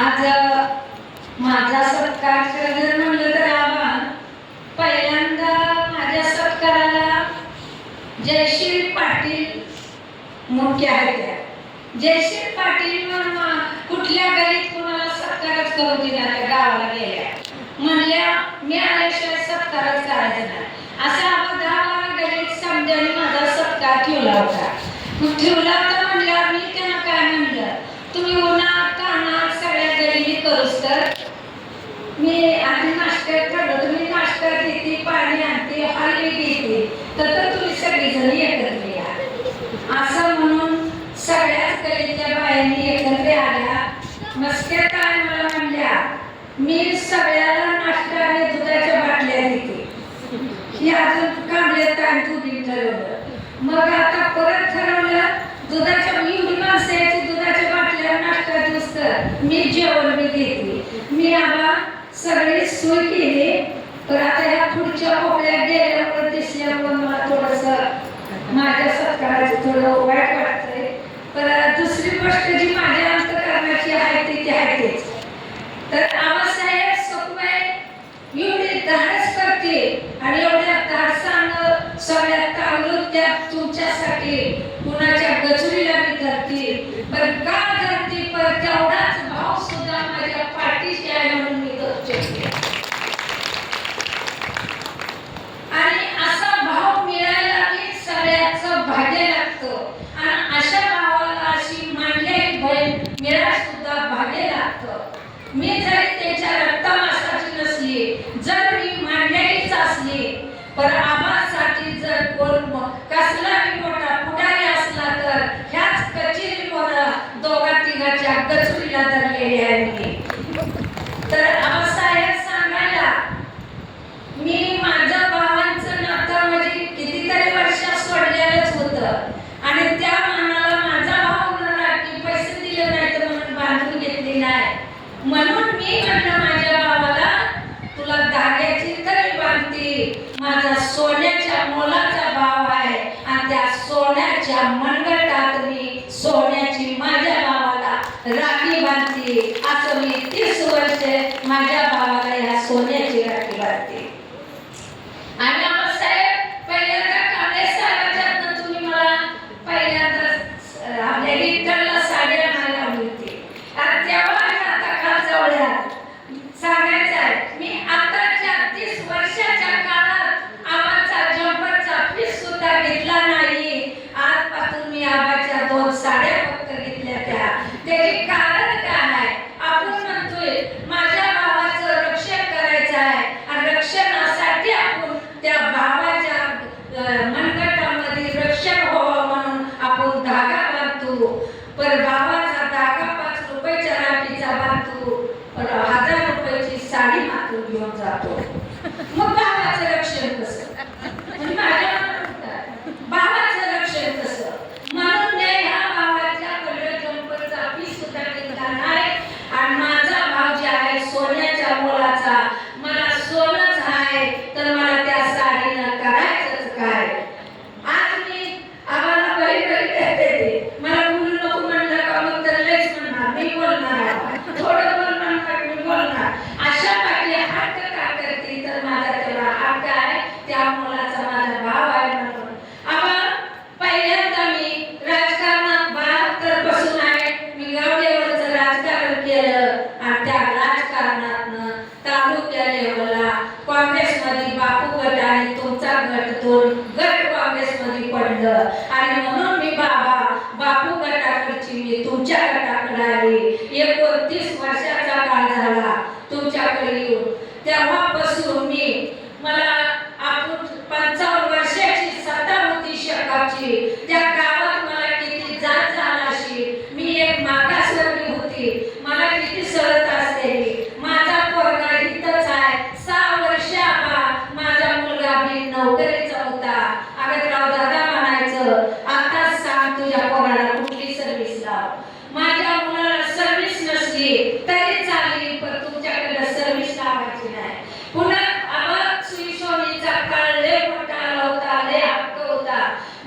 आज माझा सत्कार जर म्हणलं तर आव्हान पहिल्यांदा माझ्या सत्काराला जयश्री पाटील मुख्य आहेत. जयश्री पाटील कुठल्या गलीत कुणाला सत्कारच करू दिला त्या गावाला गेल्या, म्हणल्या मी आल्याशिवाय सत्कारच करायचा नाही. असा गावाला गलीत समजाने माझा सत्कार ठेवला होता. म्हणल्यावर मी त्यांना काय म्हणलं, तुम्ही उन्हात तानात सगळ्या गलीने करूच तर मी आधी नाश्ता ठरलं, तुम्ही नाश्ता देते, पाणी आणते, हलवी देते, तर तुम्ही सगळीजण एकत्र या असं म्हणून सगळ्याच गलीच्या बायांनी एकत्र आल्या. मस्त्या काय मला म्हणल्या, मी सगळ्याला नाश्ता आणि दुधाच्या बाटल्या देते. ही अजून काढले ताण तुम्ही ठरवलं. मग आता परत ठरवलं दुधाच्या एवढी माणसं याची दुधाच्या बाटल्या नाश्ता दिवस तर मी जेवण मी देते. मी आबा सगळी सोय केली. तर आता ह्या पुढच्या कोपऱ्यात गेल्यावर दिसल्यावर मला थोडस माझ्या सत्काराचं थोडं वाईट वाटतंय. पण दुसरी गोष्ट जी माझ्या अंतकरणाची आहे ती आहेच. तर आबासाहेब सखुबाई एवढी धाडस करते आणि एवढ्या धाडसानं सगळ्या तालुक्यात तुमच्यासाठी कुणाच्या गचुरीला मी धरते. पण का धरते, पण तेवढाच भाव सुद्धा माझ्या पाठीशी आहे म्हणून मी करते. आणि असा भाव मिळायला मी सगळ्याचं भाग्य लागतं. आणि अशा भावाला अशी मांडलेली बहीण मिळायला सुद्धा भाग्य लागतं. मी जरी त्याच्या रक्तमासाची नसली, जर मी मांडलेलीच असली, पण आबासाठी जर कोण कसला मोठा पुढारी असला तर ह्याच कचेरीवर दोघा तिघाच्या गचुरीला धरलेली आहे मी. तर आबासाहेब सांगायला मी माझ्या भावांचं नातं म्हणजे कितीतरी वर्ष सोडलेलंच होतं. आणि त्या मनाला माझा भाव म्हणला की पैसे दिले नाही तर म्हणून बांधून घेतली नाही. म्हणून मी म्हणलं माझ्या भावाला तुला धाग्याची तरी बांधते. माझा सोन्याच्या मोलाचा भाव आहे आणि त्या सोन्याच्या मनगटात मी सोन्याची माझ्या भावाला राखी बांधते. असं मी 30 वर्ष माझ्या भावाला या सोन्याची राखी बांधते. आणि आबासाहेब पहिल्यांदा काळे साहेबांच्यातनं तुम्ही मला पहिल्यांदा आपल्या विठ्ठलला साडी आणायला लावली होती. आणि तेव्हा आता काळ जवळ सांगायचं आहे, मी आताच्या 30 वर्षाच्या काळात आबाचा जंपरचा पीस सुद्धा घेतला नाही. आजपासून मी आबाच्या 2 साड्या फक्त घेतल्या. त्याचे कारण काय आहे, आपण म्हणतोय माझ्या भावाचं रक्षण करायचं आहे आणि रक्षणासाठी आपण त्या भावाच्या मनगटामध्ये रक्षण व्हावं म्हणून आपण धागा बांधतो. पण भावाचा धागा 5 रुपयाच्या राखीचा बांधतो, पण 1000 रुपयाची साडी मात्र घेऊन जातो. मग भावाचं रक्षण कसं, म्हणजे माझ्या भावाचं रक्षण कसं. म्हणून मी ह्या भावाच्या कलर जंपरचा पीस सुद्धा घेतला नाही. आणि माझा भाव जे आहे सोन्याच्या मोलाचा, मला सोनच आहे तर मला त्या साडीनं करायचंच काय. आज मी आम्हाला बरी देते, मला बोलू नको म्हणलं का मग तर लयच म्हणणार, मी बोलणार, थोडं बोल म्हणणार मी बोलणार. अशा पाठी हट्ट का करते, तर माझा तेवढा हक्क आहे, त्या मुलाचा माझा भाव आहे म्हणून. आम्हा पहिल्यांदा मी राजकारणात 72 पासून आहे. मी गाव लेवलचं राजकारण केलं आणि त्या राजकारणातनं तालुक्या लेवलला काँग्रेसमध्ये बापू गट आणि तुमचा गट 2 गट काँग्रेसमध्ये पडलं. आणि म्हणून मी बापू गटाकडची मी तुमच्या गटाकडे आली. 29 वर्षाचा काळ झाला तुमच्याकडे येऊन. तेव्हापासून मला आपण 55 वर्षाची सत्ता होती शकाची. त्या गावात मला किती जात झाला अशी, मी एक मागासवर्गीय होती, मला किती सळत असते. माझा पोरगा इथंच आहे, 6 वर्ष माझा मुलगा बी नोकरीचा होता. आगतराव दादा म्हणायचं, आता सांग तुझ्या पोराला कुठली सर्व्हिस लाव. माझ्या मुलाला सर्व्हिस नसली तरी चालेल, पण तुमच्याकडे सर्व्हिस लावायची नाही. पुन्हा आबा सुईसोनीचा काळ लय मोठा आला होता, लय हक्क होता.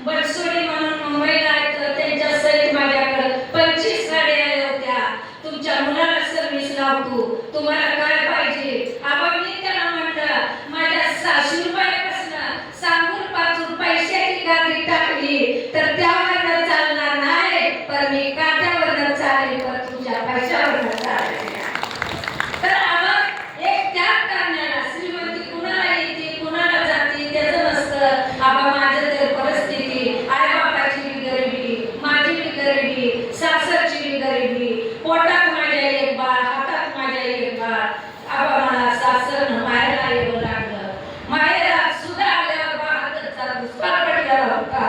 बनसोडे म्हणून मुंबईला आहेत, त्यांच्या सहित माझ्याकडे 25 गाड्या आल्या होत्या. तुमच्या मुलाला सर्व्हिस तू तुम्हाला काय पाहिजे. आबा मी त्याला म्हटलं माझ्या 600 रुपयापासून सांगून पाचून पैशाची गादी टाकली तर त्यावर चालणार नाही, पण मी काट्यावर चालेल, पण तुझ्या पैशावर चालेल. तर आबा एक त्याग करण्याला श्रीमंती कुणाला येते कुणाला जाते त्याचं नसतं. आबा माझं तर परिस्थिती आई बापाची बी गरिबी, माझी बी गरिबी, सासरची बी गरिबी, पोटात माझ्या एक बाळ, हातात माझ्या एक बाळ. आबा मला सासर मायला येऊ लागलं. मायला सुद्धा आल्यावर बाळाचा दुष्काळ पडला होता.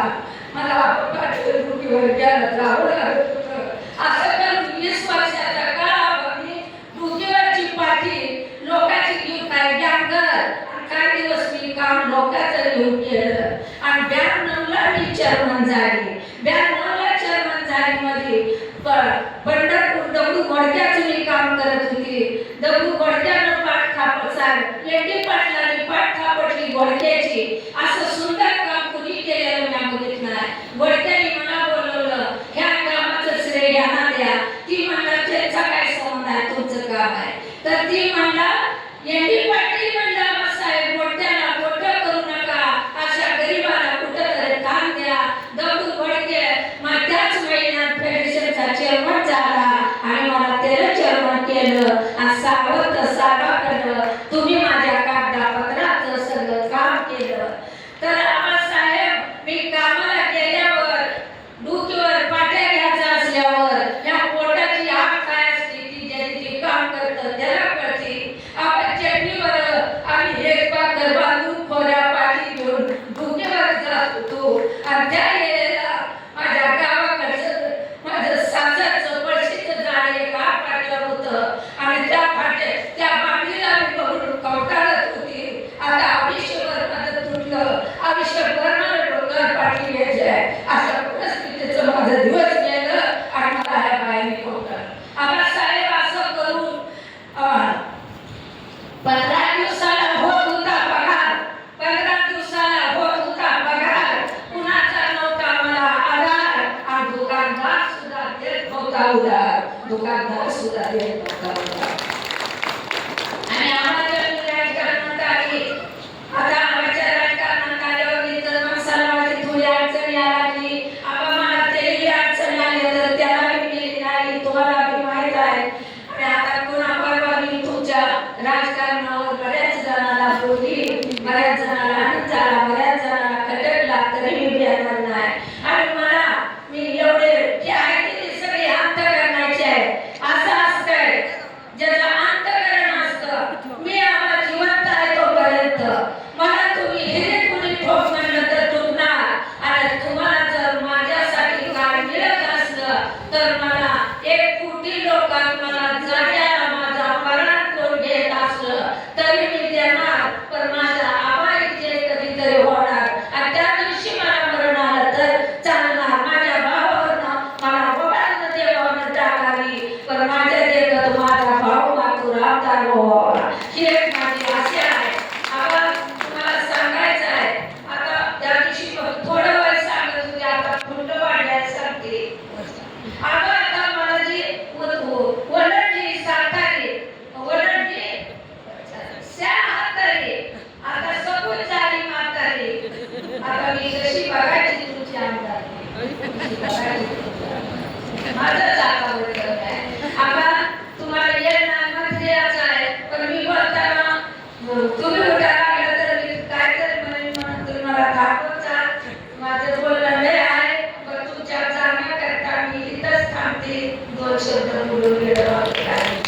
मला बापाच्या डोकीवर गेलं जावं लागत होतं. असं करून 20 वर्षाचा काळ मी डोकीवरची पाठी लोकांची घेऊन काय गँगर काही दिवस मी काम लोकांचं घेऊन केलं आणि 92ला मी चेअरमन झाली. 92ला चेअरमन झाली मध्ये पंढरपूर दगडू घोडक्याचं मी काम करत होती. दगडू घोडक्यानं पाठ थापट साहेब लेटी पाटलांनी पाठ थापटली घोडक्याची. असं सुंदर काम कुणी केलेलं मी बघितलं नाही. घोडक्याने मला बोलवलं, ह्या कामाचं श्रेय यांना द्या. ती म्हणला त्याचा काय संबंध आहे, तुमचं काम आहे. तर ती म्हणला लेटी पाटील म्हणला साहेब घोडक्याला मोठं करू नका, अशा गरीबाला कुठं तरी काम द्या. दगडू घोडके मग त्याच महिन्यात फेडरेशनचा चेअरमन झाला आणि मला त्याला चेअरमन केलं. आणि सावंत साहेबाकडं तुम्ही माझ्या कागदापत्राचं सगळं काम केलं. तर साहेब मी कामाला गेल्यावर डोक्यावर पाट्या घ्यायचा असल्यावर या पोटाची आग काय असते ती ज्याची काम करतं त्याला कळते. आपण चटणीवर आम्ही एक पाकर बांधून खोऱ्या पाठी घेऊन डोक्यावर जात होतो. आणि त्या वेळेला माझ्या गावाकडचं माझं सासरचं पळशीचं झाड एक आग पाट्यावर होतं आणि त्या त्या बाटलीला मी बघून कवटाळत होती. आता आयुष्यभर माझं तुटलं, आयुष्यभर मला डोक्यावर पाठी घ्यायची आहे. अशा परिस्थितीचं माझं दिवस गेलं आणि मला ह्या बाईने कवटाळलं. आबा साहेब असं करून 15 दिवसाला होत होता पगार. 15 दिवसाला होत होता पगार. कुणाचा नव्हता मला आधार आणि दुकानदार सुद्धा देत नव्हता उधार. दुकानदार सुद्धा देत नव्हता उधार. आणि आम्हाला राजकारणात आली. आता आमच्या राजकारणात आल्यावर इतर माणसाला थोडी अडचण यायला लागली. आबा मला तेही अडचण आली तर त्याला मी आली, तुम्हाला बी माहित आहे. आणि आता पुन्हा परवा मी तुमच्या राजकारणावर बऱ्याच जणांना बोलली, बऱ्याच जणांना आनंद झाला, बऱ्याच जणांना खटकला, तरी मी येणार नाही. आणि मला मी एवढे जे आहे ते सगळे अंतःकरणाचे आहे. असं असतंय ज्याचं अंतःकरण असतं. मी आम्हाला जिवंत आहे तोपर्यंत मला तुम्ही हिरे कुणी ठोक म्हणलं तर तुटणार. आणि तुम्हाला जर माझ्यासाठी काय मिळत असलं तर मला 1 कोटी लोकांना मला जाग्याला माझा प्राण कोण घेत असलं तरी मी देणार. पण माझा आबाईचे कधीतरी होणार आणि त्या दिवशी मला मरण आलं तर चालणार. माझ्या भावावरनं मला वडानं देवावरनं टाकावी, पण माझ्या देखत माझा भाऊ मातूर आमदार व्हावा ही एक माझी आशा आहे. आबा तुम्हाला सांगायचं आहे. आता त्या दिवशी थोडं वय सांगत होते, आता फुंड वाढल्यास सांगते. आबा आता मला जी वडणजी सातारी वडणजी हातारी आता सगळं झाली म्हातारी. आता मी कशी बघायची तुमची आमदारी माझं जागा बोलत आहे. आबा तुम्हाला येणार म्हणजे याचं आहे, पण मी बोलताना तुम्ही उठा लागलं तर मी काय तर म्हणून तुम्ही मला थांबवता. माझं बोलणं लय आहे, पण तुमच्या जाण्याकरता मी इथंच थांबते. 2 शब्द बोलून गेलो.